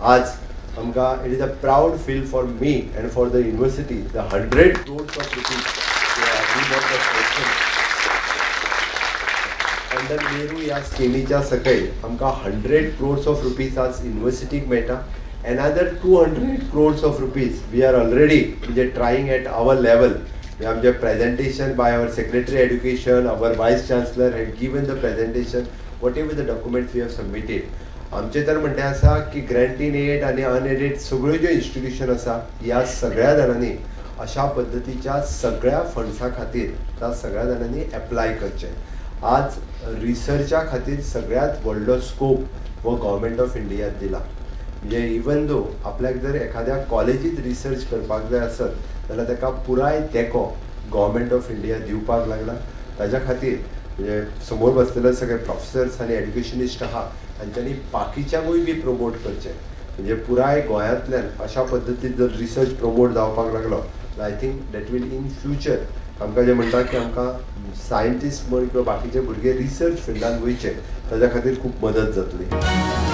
आज आमकां it is a proud feel for me and for the university the 100 crores of rupees under Nehru ह्या स्किमीच्या सकयल आमकां 100 crores of rupees आज युनिवर्सिटीक मेळटा. Another 200 crores of rupees we are already trying at our level. We have the presentation by our Secretary Education, our Vice Chancellor had given the presentation, whatever the documents we have submitted. आमचे तर म्हणते आसा की grant in aid आणि unaided सगळ्यो ज्यो institution आसा ह्या सगळ्या जाणांनी अशा पद्धतीच्या सगळ्या फंड्सा खातीर त्या सगळ्या जाणांनी एप्लाय करचे. आज रिसर्चा खातीर सगळ्यात व्हडलो स्कोप हो गव्हर्मेंट ऑफ इंडियात दिला. म्हणजे इवन दो आपल्याक जर एखाद्या कॉलेजीत रिसर्च करपाक जाय आसत जाल्यार ताका पुराय तेंको गव्हर्मेंट ऑफ इंडिया दिवपाक लागला. ताज्या खातीर म्हणजे समोर बसलेले सगळे प्रोफेसर्स आनी एड्युकेशनिस्ट आहा तांच्यांनी बाकीच्यांकूय बी प्रमोट करचें. म्हणजे पुराय गोंयांतल्यान अशा पद्दतीन जर रिसर्च प्रमोट जावपाक लागलो I think that will in future आमकां जें म्हणटा की आमकां सायंटिस्ट म्हण किंवा बाकीचे भुरगे रिसर्च फिल्डान वयचे ताज्या खातीर खूब मदत जातली.